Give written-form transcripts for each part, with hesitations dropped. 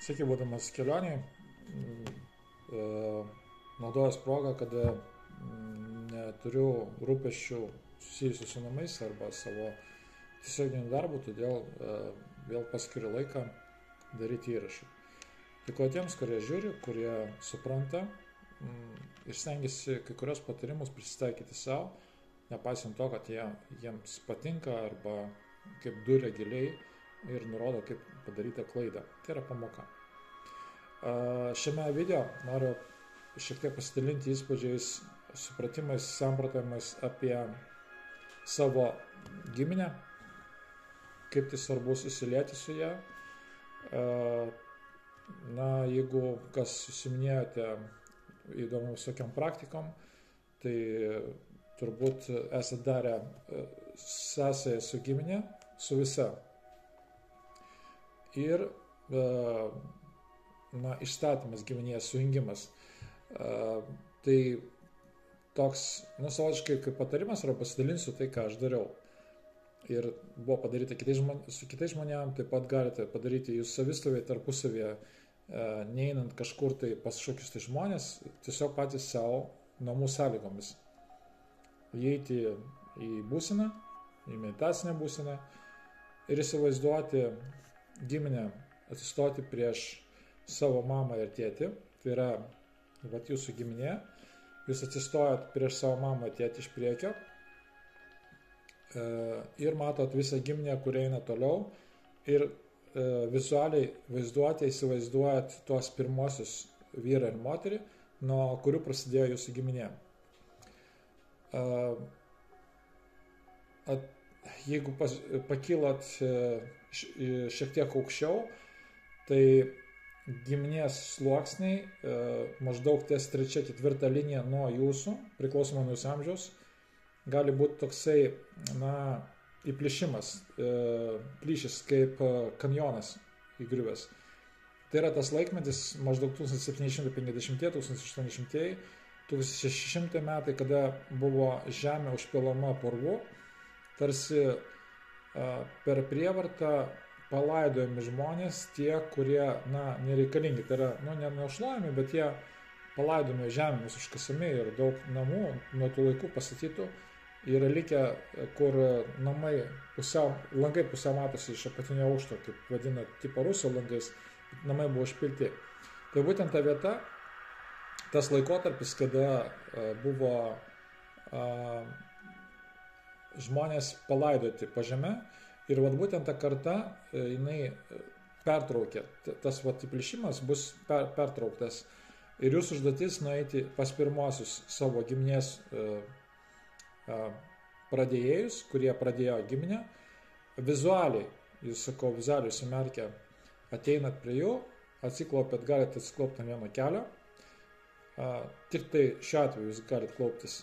Sakai, būdamas kelioniai, naudojęs progą, kada neturiu rūpesčių susijusių su namais arba savo tiesioginiu darbu, todėl vėl paskiriu laiką daryti įrašų. Dėkuoju tiems, kurie žiūri, kurie supranta ir stengiasi kai kurios patarimus prisitaikyti savo, nepaisant to, kad jiems patinka arba kaip duria giliai ir nurodo, kaip padaryta klaida. Tai yra pamoka. Šiame video noriu šiek tiek pasidalinti įspūdžiais, supratimais, samprotavimais apie savo giminę, kaip tai svarbu susilieti su ją. Jeigu kas susiminėjote įdomu visokiam praktikom, tai turbūt esate darę sąsąją su giminė, su visa. Ir išstatymas giminės, sujungimas. Tai toks, savotiškai kaip patarimas, arba pasidalinsiu tai, ką aš dariau. Ir buvo padaryta su kitais žmonėmis, taip pat galite padaryti jūs savistovėje, tarpusavėje, neeinant kažkur tai pas kažkokius tai žmonės, tiesiog patys savo namų sąlygomis. Įeiti į būseną, į meditacinę būseną ir įsivaizduoti giminę, atsistoti prieš savo mamą ir tėtį. Tai yra jūsų giminė, jūs atsistojat prieš savo mamą ir tėtį iš priekio ir matot visą giminę, kur eina toliau ir vizualiai vaizduotė įsivaizduojat tuos pirmosius vyrą ir moterį, nuo kurių prasidėjo jūsų giminė. Jeigu pakilot šiek tiek aukščiau, tai giminės sluoksniai maždaug ties 3-4 linija nuo jūsų, priklausomai nuo jūsų amžiaus, gali būti toksai, įplyšimas, plyšis kaip kanjonas įgriuvęs. Tai yra tas laikmetis maždaug 1750, 1800, 1600 metai, kada buvo žemė užpilama purvu, tarsi per prievartą palaidojami žmonės, tie, kurie, nereikalingi, tai yra, neužlojami, bet jie palaidojami žemėmis užkasami ir daug namų nuo tų laikų pastatytų yra likę, kur langai pusiau matosi iš apatinio aukšto, kaip vadina tipo rusų langais, namai buvo užpilti. Tai būtent ta vieta, tas laikotarpis, kada buvo žmonės palaidoti po žeme, ir būtent ta karta, jinai pertraukė, tas įplyšimas bus pertrauktas. Ir jūsų užduotis nueiti pas pirmosius savo giminės pradėjėjus, kurie pradėjo giminę, vizualiai, vizualiai sumerkę, ateinat prie jų, atsiklaupėt, galite atsiklaupti ant vieno kelio, tik tai šiuo atveju jūs galite klauptis,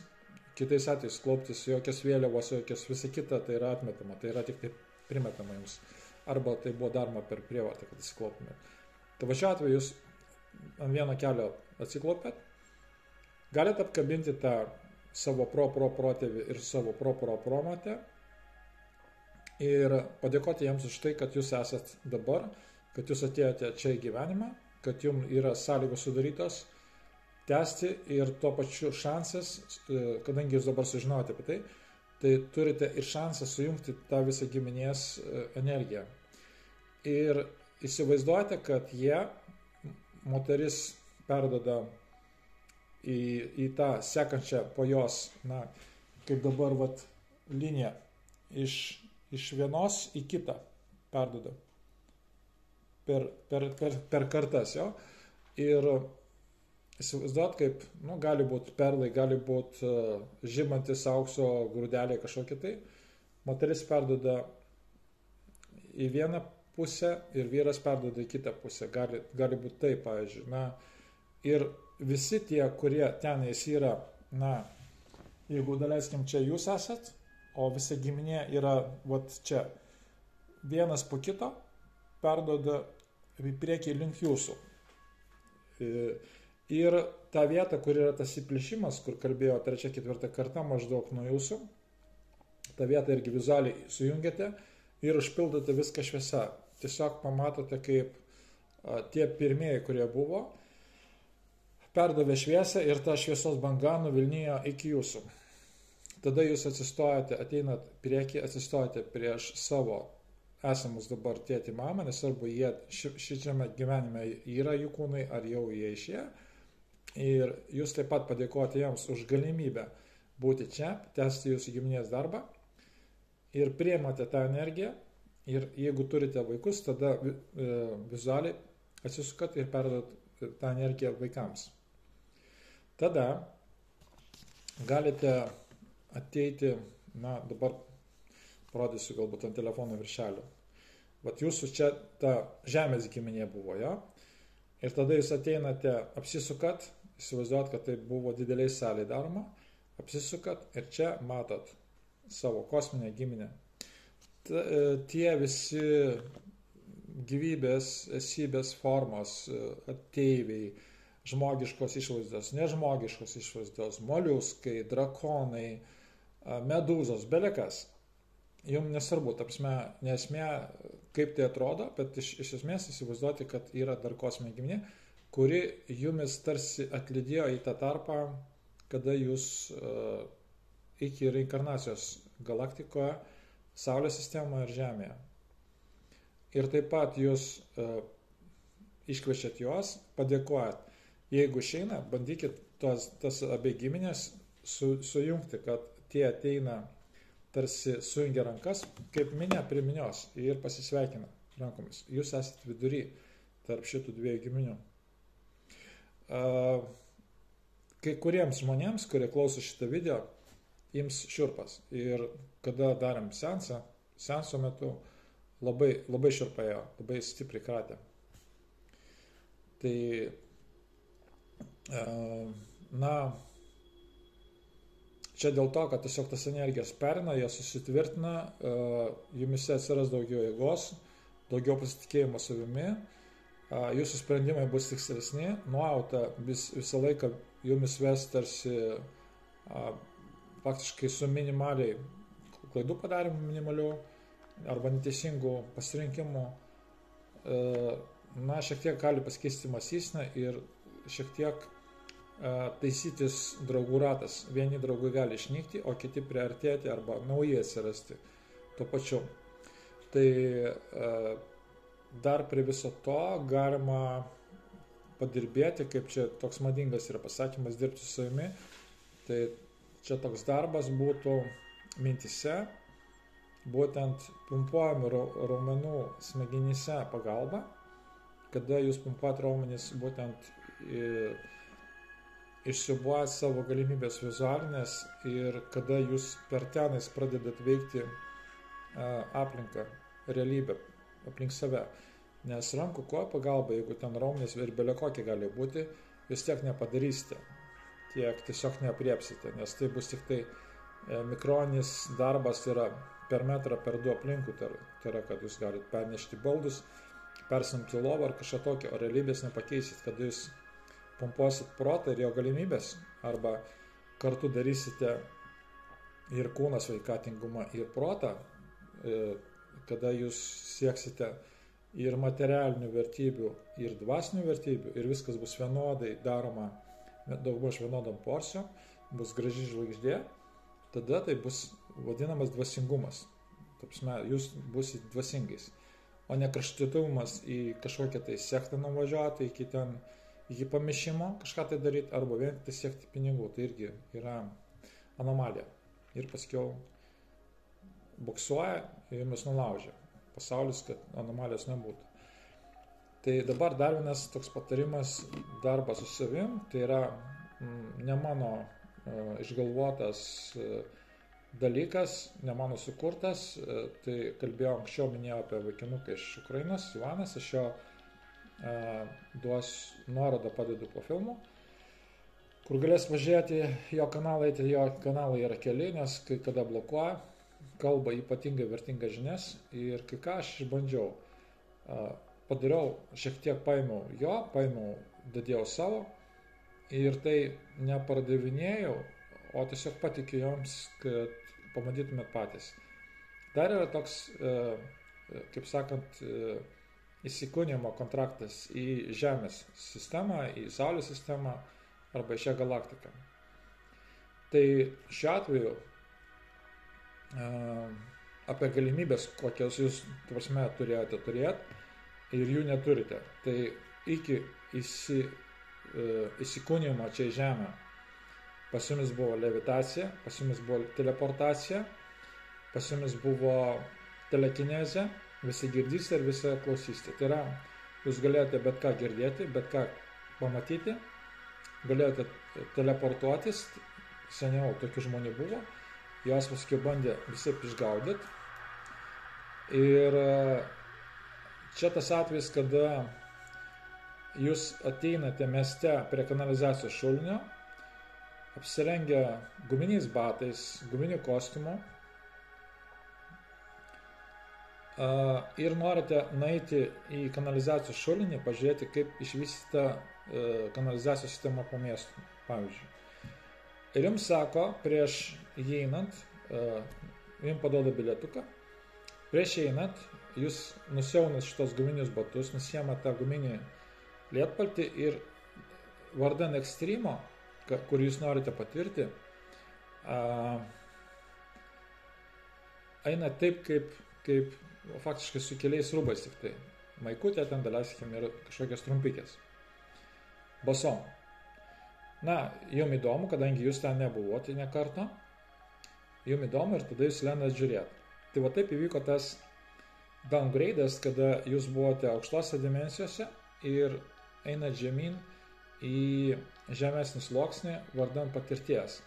kitais atvejais klauptis, jokios vėliavos, jokios visa kita, tai yra atmetama, tai yra tik tai primetama jums, arba tai buvo daroma per prievartą, kad atsiklauptumėt. Tai šiuo atveju jūs ant vieno kelio atsiklaupėt, galite apkabinti tą savo protėvį ir savo promotę ir padėkoti jiems už tai, kad jūs esat dabar, kad jūs atėjote čia į gyvenimą, kad jums yra sąlygos sudarytos tęsti ir tuo pačiu šansas, kadangi jūs dabar sužinojote apie tai, tai turite ir šansą sujungti tą visą giminės energiją. Ir įsivaizduojate, kad moteris perduoda į tą sekančią po jos, kaip dabar liniją, iš vienos į kitą perduoda per kartas, jo. Ir įsivaizduot, kaip, gali būti perlai, gali būti žibantis aukso grūdeliai kažkokie tai, moteris perduoda į vieną pusę ir vyras perduoda į kitą pusę, gali būti taip, pavyzdžiui, ir visi tie, kurie tenais yra, jeigu daleiskim čia jūs esat, o visa giminė yra čia, vienas po kito perduoda į priekį link jūsų. Ir ta vieta, kur yra tas įplyšimas, kur kalbėjo 3-4 kartą maždaug nuo jūsų, tą vietą irgi vizualiai sujungiate ir užpildote viską šviesa. Tiesiog pamatote, kaip tie pirmieji, kurie buvo, perdavė šviesą ir ta šviesos banga nuvilnijo iki jūsų. Tada jūs atsistojate, ateinat prieki, atsistojate prieš savo esamus dabar tėtį mamą, nesvarbu, jie šiame gyvenime yra jų kūnai, ar jau jie išėjo. Ir jūs taip pat padėkojate jiems už galimybę būti čia, tęsti jūsų giminės darbą ir priimate tą energiją. Ir jeigu turite vaikus, tada vizualiai atsisukat ir perduot tą energiją vaikams. Tada galite ateiti, dabar parodysiu galbūt ant telefono viršelio. Vat jūsų čia ta žemės giminė buvo, jo? Ir tada jūs ateinate, apsisukat, įsivaizduot, kad tai buvo dideliai salėje daroma, apsisukat ir čia matot savo kosminę giminę. Tie visi gyvybės, esybės formos, ateiviai, žmogiškos išvaizdos, nežmogiškos išvaizdos, moliuskai, drakonai, medūzos, belekas. Jums nesvarbu, nesmė, kaip tai atrodo, bet iš esmės įsivaizduoti, kad yra dar kosminė giminė, kuri jumis tarsi atlydėjo į tą tarpą, kada jūs iki reinkarnacijos galaktikoje, Saulės sistemoje ir Žemėje. Ir taip pat jūs iškviečiat juos, padėkojat. Jeigu išeina, bandykit tas abi giminės sujungti, kad tie ateina tarsi sujungia rankas, kaip minė prie minios ir pasisveikina rankomis. Jūs esate vidury tarp šitų dviejų giminių. Kai kuriems žmonėms, kurie klauso šitą video, ims šiurpas. Ir kada darėm seanso metu, labai šiurpėjo, labai stipriai kratė. Tai, čia dėl to, kad tiesiog tas energijos perina, jie susitvirtina, jumise atsiras daugiau jėgos, daugiau pasitikėjimo savimi, jūsų sprendimai bus tikslesni, nuojauta visą laiką jumis ves tarsi faktiškai su minimaliai klaidų padarimu minimalių arba neteisingų pasirinkimų, šiek tiek gali pasikeisti mąstysena ir šiek tiek taisytis draugų ratas. Vieni draugai gali išnykti, o kiti priartėti arba naujai atsirasti tuo pačiu. Tai dar prie viso to galima padirbėti, kaip čia toks madingas yra pasakymas, dirbti su savimi. Tai čia toks darbas būtų mintise, būtent pumpuojami raumenų smegenyse pagalba, kada jūs pumpuojat raumenis būtent išsiubuojat savo galimybės vizualinės ir kada jūs per tenais pradedat veikti aplinką, realybę, aplink save. Nes rankų kojų pagalba, jeigu ten raumenys ir belekokie gali būti, jūs tiek nepadarysite, tiek tiesiog neapriepsite, nes tai bus tik tai mikroninis darbas, tai yra per metrą, per du aplinkų, tai yra, kad jūs galite pernešti baldus, persimti lovą ar kažką tokio, o realybės nepakeisit, kada jūs pumpuosit protą ir jo galimybės, arba kartu darysite ir kūną sveikatingumą, ir protą, kada jūs sieksite ir materialinių vertybių, ir dvasinių vertybių, ir viskas bus vienodai daroma, daugmaž vienodom porcijom, bus graži žvaigždė, tada tai bus vadinamas dvasingumas. Jūs busite dvasingais, o ne kraštutinumas į kažkokią tai sektą nuvažiuoti, iki pamišimo kažką tai daryti, arba vien tai siekti pinigų. Tai irgi yra anomalija. Ir paskiau boksuoja ir jumis nulaužia pasaulis, kad anomalijos nebūtų. Tai dabar dar vienas toks patarimas, darbas su savim, tai yra ne mano išgalvotas dalykas, ne mano sukurtas, tai kalbėjau anksčiau, minėjau apie vaikinuką iš Ukrainos, Ivanas, aš jo duos nuorodą, padedu po filmu, kur galės važiuoti jo kanalą, jo kanalai yra keli, nes kai kada blokuoja, kalba ypatingai vertingas žinias ir kai ką aš išbandžiau. Padariau, šiek tiek paėmiau, dadėjau savo ir tai nepardavinėjau, o tiesiog patikiu joms, kad pamatytumėt patys. Dar yra toks, kaip sakant, įsikūnijimo kontraktas į Žemės sistemą, į Saulės sistemą arba į šią galaktiką. Tai šiuo atveju apie galimybės, kokias jūs, turėjote turėti ir jų neturite. Tai iki įsikūnijimo čia į Žemę pas jumis buvo levitacija, pas jumis buvo teleportacija, pas jumis buvo telekinezė, visi girdysite ir visi klausysite. Tai yra, jūs galėjote bet ką girdėti, bet ką pamatyti, galėjote teleportuotis, seniau tokių žmonių buvo, jos paskui bandė visai išgaudyti. Ir čia tas atvejis, kada jūs ateinate mieste prie kanalizacijos šulinio, apsirengę guminiais batais, guminiu kostiumu, ir norite nueiti į kanalizacijos šulinį, pažiūrėti, kaip išvystyta kanalizacijos sistema po miestų, pavyzdžiui. Ir jums sako, prieš įeinant, jums paduoda bilietuką, prieš įeinant, jūs nusiaunat šitos guminius batus, nusiemat tą guminį lietpaltį ir vardan ekstremo, kur jūs norite patirti, eina taip, kaip faktiškai su keliais rūbais tik tai. Maikutė, ten daleiskim, ir kažkokios trumpikės. Basom. Na, jums įdomu, kadangi jūs ten nebuvote ne kartą, jums įdomu ir tada jūs lendat žiūrėti. Tai va taip įvyko tas downgrade'as, kada jūs buvote aukštose dimensijose ir einat žemyn į žemesnį sluoksnį vardan patirties.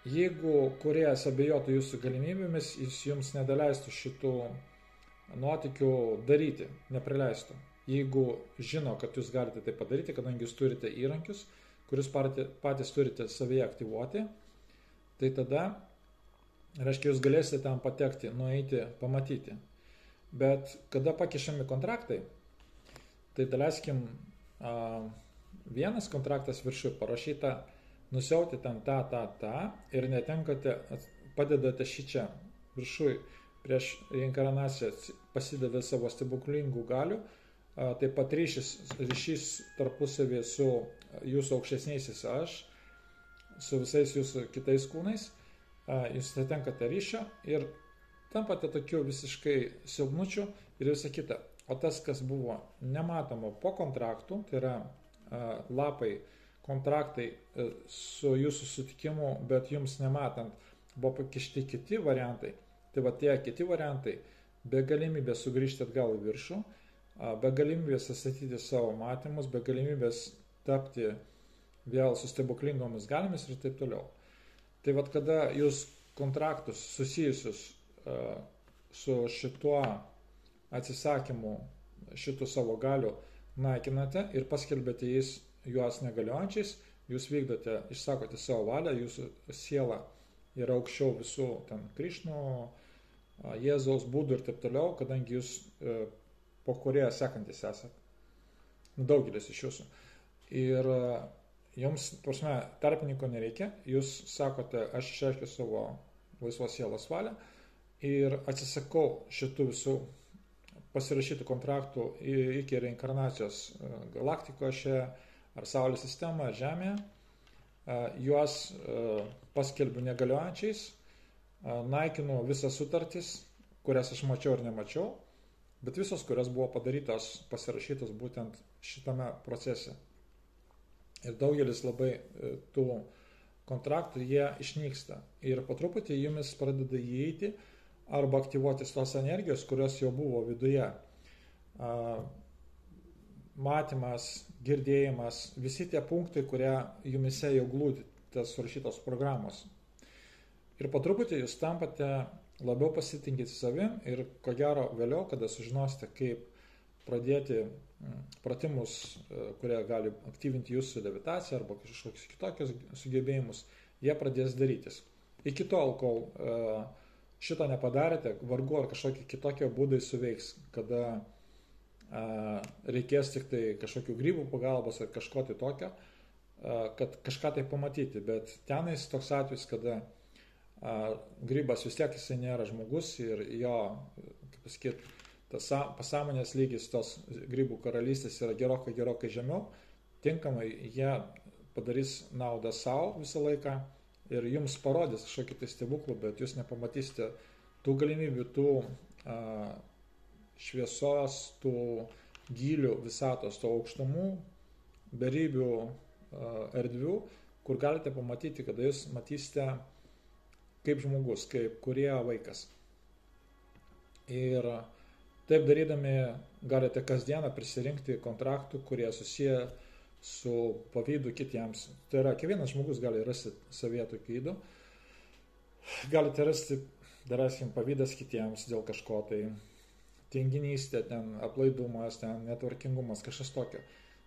Jeigu kūrėjas abejotų jūsų galimybėmis, jis jums nedaleistų šitų nuotykių daryti, neprileistų. Jeigu žino, kad jūs galite tai padaryti, kadangi jūs turite įrankius, kurius patys turite savyje aktyvuoti, tai tada, reiškia, jūs galėsite ten patekti, nueiti, pamatyti. Bet kada pakišami kontraktai, tai daleiskim, vienas kontraktas viršui parašyta, nusiauti ten tą ir netenkate, padedate šį čia viršui prieš reinkarnaciją, pasidavė savo stebuklingų galių, taip pat ryšys tarpusavį su jūsų aukštesniaisiais aš, su visais jūsų kitais kūnais, jūs netenkate ryšio ir tampate tokiu visiškai silpnučiu ir visą kitą. O tas, kas buvo nematoma po kontraktų, tai yra lapai, kontraktai su jūsų sutikimu, bet jums nematant, buvo pakišti kiti variantai. Tai va tie kiti variantai, be galimybės sugrįžti atgal į viršų, be galimybės atstatyti savo matymus, be galimybės tapti vėl su stebuklingomis galiomis ir taip toliau. Tai va kada jūs kontraktus susijusius su šituo atsisakymu šitų savo galių naikinate ir paskelbėte juos negaliojančiais, jūs vykdote, išsakote savo valią, jūsų siela yra aukščiau visų ten Krišnų, Jėzaus, Budų ir taip toliau, kadangi jūs po Korėją sekantis esate. Daugelis iš jūsų. Ir jums, prasme, tarpininko nereikia, jūs sakote, aš išreiškiu savo laisvos sielos valią ir atsisakau šitų visų pasirašytų kontraktų iki reinkarnacijos galaktikoje šioje, ar Saulės sistemoje, ar Žemėje, juos paskelbiu negaliojančiais, naikinu visas sutartis, kurias aš mačiau ir nemačiau, bet visos, kurios buvo padarytos, pasirašytos būtent šitame procese. Ir daugelis labai tų kontraktų, jie išnyksta. Ir po truputį jumis pradeda įeiti arba aktyvuotis tos energijos, kurios jau buvo viduje. Matymas, girdėjimas, visi tie punktai, kurie jumise jau glūdi, tas surašytos programos. Ir po truputį jūs tampate labiau pasitinkite savim ir ko gero vėliau, kada sužinosite, kaip pradėti pratimus, kurie gali aktyvinti jūsų levitaciją arba kažkokius kitokius sugebėjimus, jie pradės darytis. Iki tol, kol šito nepadarėte, vargu ar kažkokie kitokie būdai suveiks, kada reikės tik tai kažkokių grybų pagalbos ar kažko tai tokio, kad kažką tai pamatyti, bet tenais toks atvejis, kada grybas vis tiek jisai nėra žmogus ir jo, kaip pasakyti, tas pasąmonės lygis tos grybų karalystės yra gerokai žemiau, tinkamai jie padarys naudą savo visą laiką ir jums parodys kažkokį tai stebuklų, bet jūs nepamatysite tų galimybių, tų šviesos, tų gylių visatos, tų aukštumų, beribių erdvių, kur galite pamatyti, kada jūs matysite kaip žmogus, kaip kūrėjo vaikas. Ir taip darydami galite kasdieną prisirinkti kontraktų, kurie susiję su pavydu kitiems. Tai yra, kiekvienas žmogus gali rasti savyje tokių ydų. Galite rasti, pavydas kitiems dėl kažko, tai tinginystė, ten aplaidumas, ten netvarkingumas, kažkas tokio.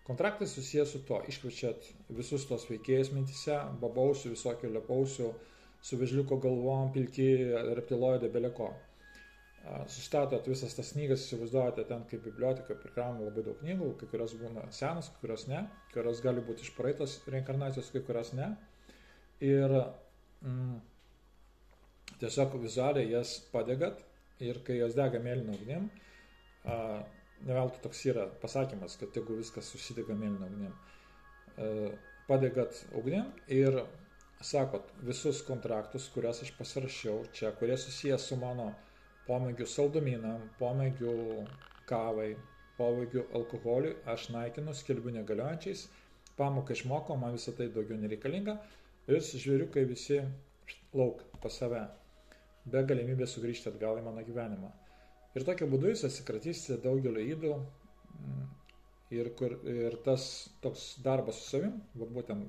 Kontraktai susijęs su to, iškviečiat visus tos veikėjus mintise, babausių, visokių lepausių, su vežliuko galvom, pilki, reptiloidai, beleko. Sustatot visas tas knygas, įsivaizduojate ten kaip biblioteka, prikrauna labai daug knygų, kai kurios būna senos, kai kurios ne, kai kurios gali būti iš praeitos reinkarnacijos, kai kurios ne. Ir tiesiog vizualiai jas padegat ir kai jos dega mėlyną ugnim, neveltui toks yra pasakymas, kad jeigu viskas susidega mėlyną ugnim, padegat ugnim ir sakot visus kontraktus, kuriuos aš pasirašiau čia, kurie susijęs su mano pomėgių saldumynam, pomėgių kavai, pomėgių alkoholiui, aš naikinu, skelbiu negaliojančiais, pamoką išmokau, man visą tai daugiau nereikalinga ir žvėriukai visi lauk pas save, be galimybės sugrįžti atgal į mano gyvenimą. Ir tokiu būdu jūs atsikratysite daugelio ydų ir tas toks darbas su savim, būtent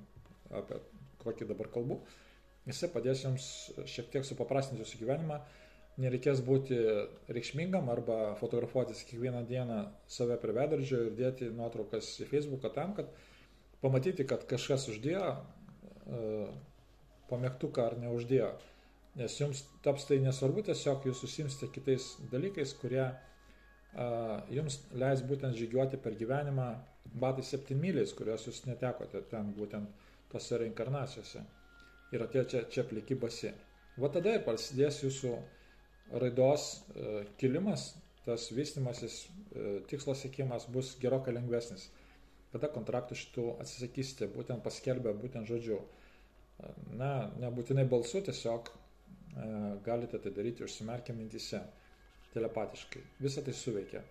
apie kokį dabar kalbu, jisai padės jums šiek tiek supaprastinti jūsų gyvenimą. Nereikės būti reikšmingam arba fotografuotis kiekvieną dieną save prie veidrodžio ir dėti nuotraukas į Facebooką tam, kad pamatyti, kad kažkas uždėjo pamėgtuką ar neuždėjo. Nes jums taps tai nesvarbu, tiesiog jūs susimsite kitais dalykais, kurie jums leis būtent žygiuoti per gyvenimą batais 7 myliais, kuriuos jūs netekote ten būtent tose reinkarnacijose. Ir atėjo čia pliki basi. Va tada ir prasidės jūsų raidos kilimas, tas vystymasis, tikslo siekimas bus gerokai lengvesnis. Kada kontraktų šitų atsisakysite, būtent paskelbę, būtent žodžiu. Na, nebūtinai balsu, tiesiog galite tai daryti užsimerkę mintyse, telepatiškai. Visą tai suveikia.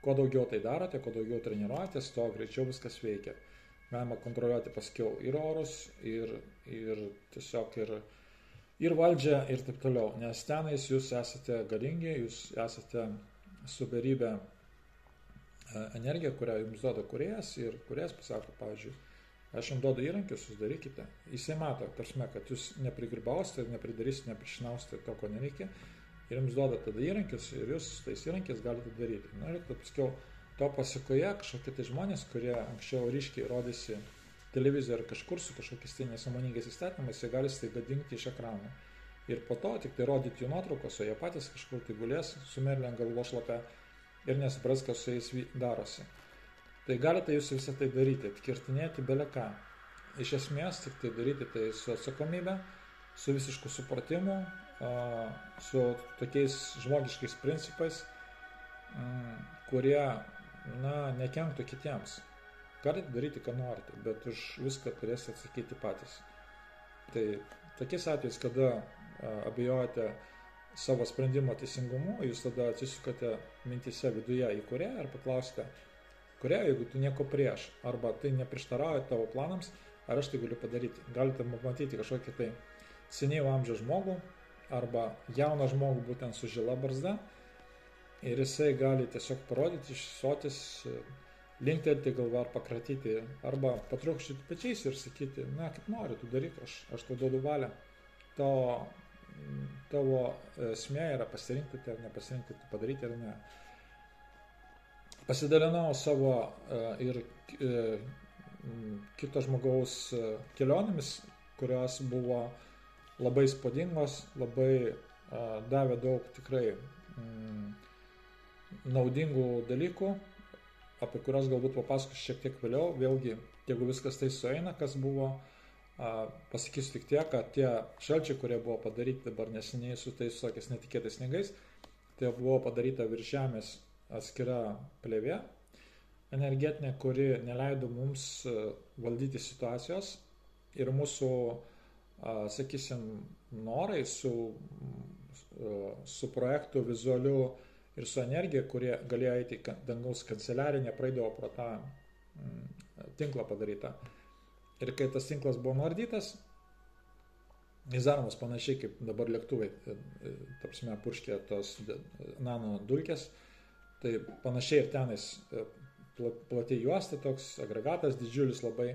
Kuo daugiau tai darote, kuo daugiau treniruojatės, tuo greičiau viskas veikia. Galima kontroliuoti paskiau ir orus, ir tiesiog ir valdžią ir taip toliau, nes tenais jūs esate galingi, jūs esate su beribė energija, kurią jums duoda kūrėjas ir kūrėjas pasako, pavyzdžiui, aš jums duodu įrankius, jūs darykite. Jisai mato, tarsi, kad jūs neprigribausite, nepridarysite, neprišinausite to, ko nereikia ir jums duoda tada įrankius ir jūs tais įrankiais galite daryti. Na ir paskiau to pasikoje kažkokie tai žmonės, kurie anksčiau ryškiai rodėsi televiziją ar kažkur su kažkokiais tai nesąmoningais įstatymais, jie gali staiga dingti iš ekranų. Ir po to tik tai rodyti jų nuotraukos, o jie patys kažkur tai gulės su merlė ant galvos šlapia ir nesupras, kas su jais darosi. Tai galite jūs visą tai daryti, atkirtinėti beleką. Iš esmės tik tai daryti tai su atsakomybė, su visišku supratimu, su tokiais žmogiškais principais, kurie nekenktų kitiems. Galite daryti, ką norite, bet už viską turėsite atsakyti patys. Tai tokiais atvejais, kada abejojate savo sprendimo teisingumu, jūs tada atsisukate mintise viduje į kūrėją ir paklausite, kūrėją, jeigu tu nieko prieš, arba tai neprieštarauja tavo planams, ar aš tai galiu padaryti. Galite matyti kažkokį tai senyvo amžiaus žmogų, arba jauną žmogų būtent su žila barzda, ir jisai gali tiesiog parodyti, išsotis, linktelti galvą ar pakratyti, arba patrukščioti pečiais ir sakyti, na, kaip nori, tu daryk, aš tau duodu valią. Tavo esmė yra pasirinkti tai ar nepasirinkti, padaryti ar ne. Pasidalinau savo ir kito žmogaus kelionėmis, kurios buvo labai įspūdingos, labai davė daug tikrai naudingų dalykų, apie kurios galbūt papasakosiu šiek tiek vėliau. Vėlgi, jeigu viskas tai sueina, kas buvo, pasakysiu tik tiek, kad tie šalčiai, kurie buvo padaryti dabar neseniai su tais tokiais netikėtais sniegais, tai buvo padaryta virš žemės atskira plėvė energetinė, kuri neleido mums valdyti situacijos ir mūsų, sakysim, norai su projektu vizualiu ir su energija, kurie galėjo eiti į dangaus kanceliariją, nepraeidavo pro tą tinklą padarytą. Ir kai tas tinklas buvo nuardytas, jis daromas panašiai kaip dabar lėktuvai, tapsime, purškė tos nano dulkės, tai panašiai ir tenais plati juosta, toks agregatas didžiulis labai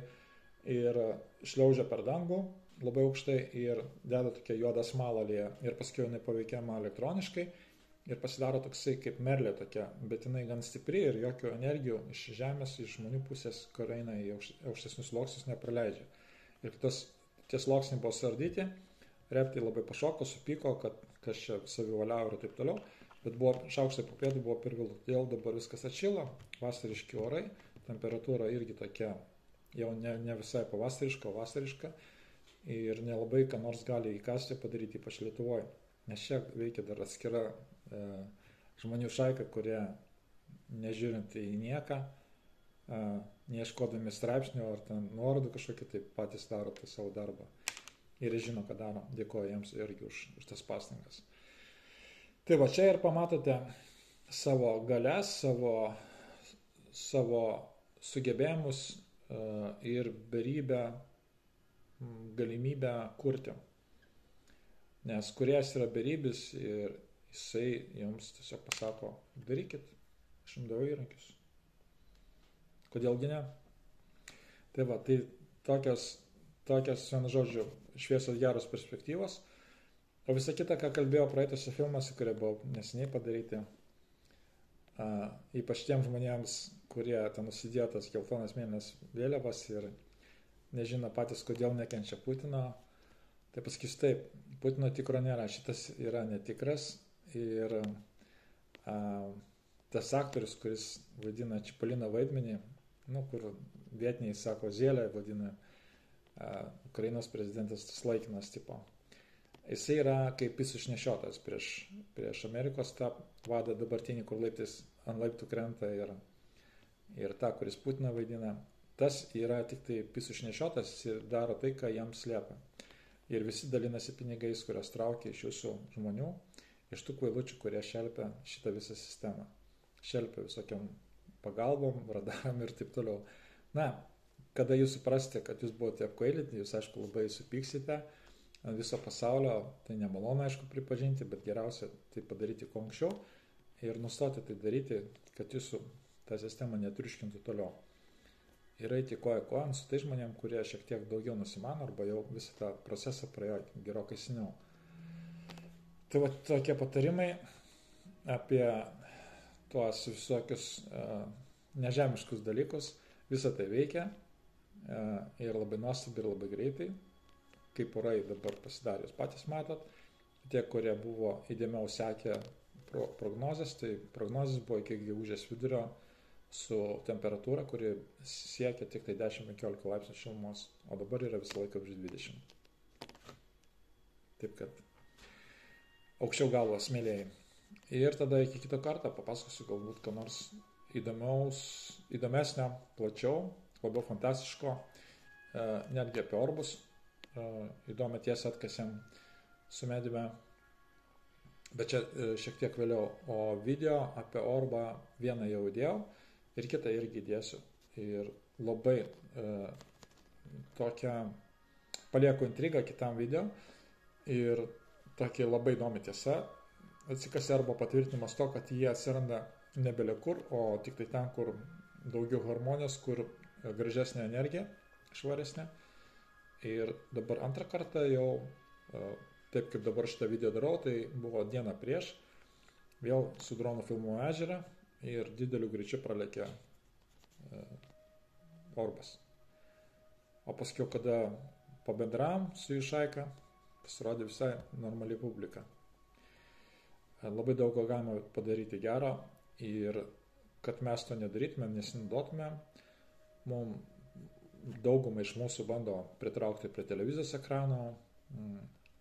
ir šliaužia per dangų labai aukštai ir deda tokia juoda smalą ir paskui jinai paveikiama elektroniškai ir pasidaro toksai kaip merlė tokia, bet jinai gan stipri ir jokių energijų iš žemės, iš žmonių pusės, kur eina į aukštesnius sluoksnius, nepraleidžia. Ir tie sluoksniai buvo suardyti, reptai labai pašoko, supyko, kad kas čia savivaliavo ir taip toliau. Bet šaukštai po pietų buvo per vėlu, todėl dabar viskas atšilo, vasariški orai, temperatūra irgi tokia jau ne visai pavasariška, o vasariška ir nelabai ką nors gali įkasti padaryti, ypač Lietuvoje, nes čia veikia dar atskira žmonių šaika, kurie nežiūrint į nieką, neieškodami straipsnių ar ten nuorodų kažkokį, tai patys daro tą savo darbą ir žino, ką daro, dėkoju jiems irgi už tas pastangas. Tai va, čia ir pamatote savo galias, savo sugebėjimus ir beribę galimybę kurti. Nes kūrėjas yra beribis ir jisai jums tiesiog pasako, darykit, aš jums daviau įrankius. Kodėlgi ne? Tai va, tai tokios vienu žodžiu, šviesios geros perspektyvos. O visa kita, ką kalbėjau praeitose filmuose, kurie buvo neseniai padaryti, ypač tiem žmonėms, kurie ten nusidėjo tas geltonas mėlynas vėliavas ir nežino patys, kodėl nekenčia Putino, tai pasakysiu taip, Putino tikro nėra, šitas yra netikras ir tas aktorius, kuris vaidina Čipolino vaidmenį, kur vietiniai sako Zėlę vadina, Ukrainos prezidentas tas laikinas tipo. Jisai yra kaip jis išnešiotas prieš Amerikos tą vadą dabartinį, kur ant laiptų krenta ir tą, kuris Putiną vaidina. Tas yra tik tai jis išnešiotas ir daro tai, ką jam slėpia. Ir visi dalinasi pinigais, kurios traukia iš jūsų žmonių, iš tų kvailučių, kurie šelpia šitą visą sistemą. Šelpia visokiam pagalbom, radaram ir taip toliau. Na, kada jūs suprasite, kad jūs buvote apkvailinti, jūs aišku labai supyksite ant viso pasaulio, tai nemalonu aišku pripažinti, bet geriausia tai padaryti kuo anksčiau ir nustoti tai daryti, kad jūsų tą sistemą netriuškintų toliau. Ir eiti koja kojan su tai žmonėm, kurie šiek tiek daugiau nusimano arba jau visą tą procesą praėjo gerokai seniau. Tai va tokie patarimai apie tuos visokius nežemiškus dalykus. Visą tai veikia ir labai nuostabiai ir labai greitai. Kaip orai dabar pasidarė, jūs patys matot. Tie, kurie buvo įdėmiau sekę prognozes, tai prognozes buvo iki gegužės vidurio su temperatūra, kuri siekia tik tai 10-15 laipsnių šilumos, o dabar yra visą laiką virš 20. Taip kad aukščiau galvos, mėlėjai. Ir tada iki kito karto papasakosiu galbūt ką nors įdomesnio, plačiau, labiau fantastiško, netgi apie orbus. Įdomią tiesą atkasėm su medime, bet čia šiek tiek vėliau, o video apie orbą vieną jau įdėjau ir kitą irgi įdėsiu ir labai tokią palieku intrigą kitam video ir tokia labai įdomi tiesa atsikasė arba patvirtinimas to, kad jie atsiranda nebelekur, o tik tai ten, kur daugiau harmonijos, kur gražesnė energija, švaresnė. Ir dabar antrą kartą jau, taip kaip dabar šitą video darau, tai buvo dieną prieš, vėl su dronu filmuoju ežerą ir dideliu greičiu pralėkė orbas. O paskui, kada pabendravom su jų šaika, pasirodė visai normali publika. Labai daug ko galima padaryti gero ir kad mes to nedarytumėm, nesinaudotumėm, mums daugumą iš mūsų bando pritraukti prie televizijos ekrano,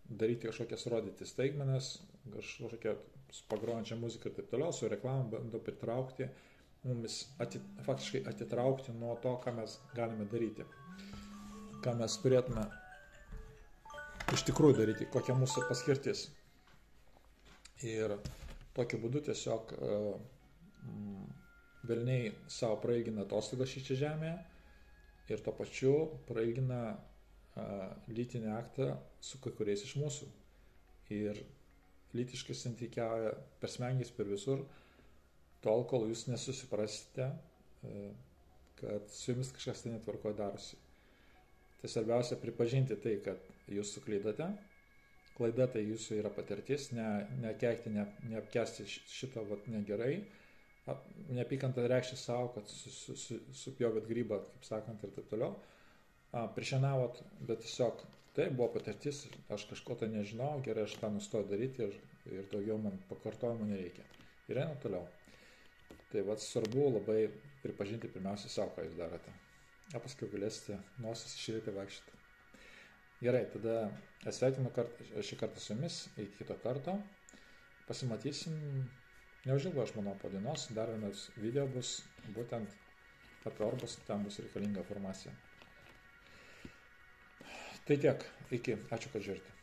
daryti kažkokias rodyti staigmenas, kažkokią su pagrojančia muzika ir taip toliau, su reklamą bando pritraukti, mumis faktiškai atitraukti nuo to, ką mes galime daryti, ką mes turėtume iš tikrųjų daryti, kokia mūsų paskirtis. Ir tokiu būdu tiesiog velniai savo prailgina atostogas šičia žemėje ir tuo pačiu prailgina lytinį aktą su kai kuriais iš mūsų. Ir lytiškai santykiauja per smegenis, per visur, tol, kol jūs nesusiprasite, kad su jumis kažkas tai netvarkoje darosi. Tai svarbiausia pripažinti tai, kad jūs suklydote. Klaida tai jūsų yra patirtis, nekeikti, neapkesti šito negerai. Neapykantą reikšti savo, kad supjovėt grybą, kaip sakant, ir taip toliau. Prišienavot, bet tiesiog tai buvo patirtis, aš kažko tai nežinau, gerai, aš tą nustoju daryti ir daugiau man pakartojimo nereikia. Ir einu toliau. Tai svarbu labai pripažinti pirmiausia savo, ką jūs darote. O paskui galėsite nosis išryti vaikščioti. Gerai, tada sveikinu šį kartą su jumis, iki kito karto. Pasimatysim neužilgo, aš manau, po dienos. Dar vienas video bus būtent apie orbus, ten bus reikalinga informacija. Tai tiek, iki, ačiū, kad žiūrite.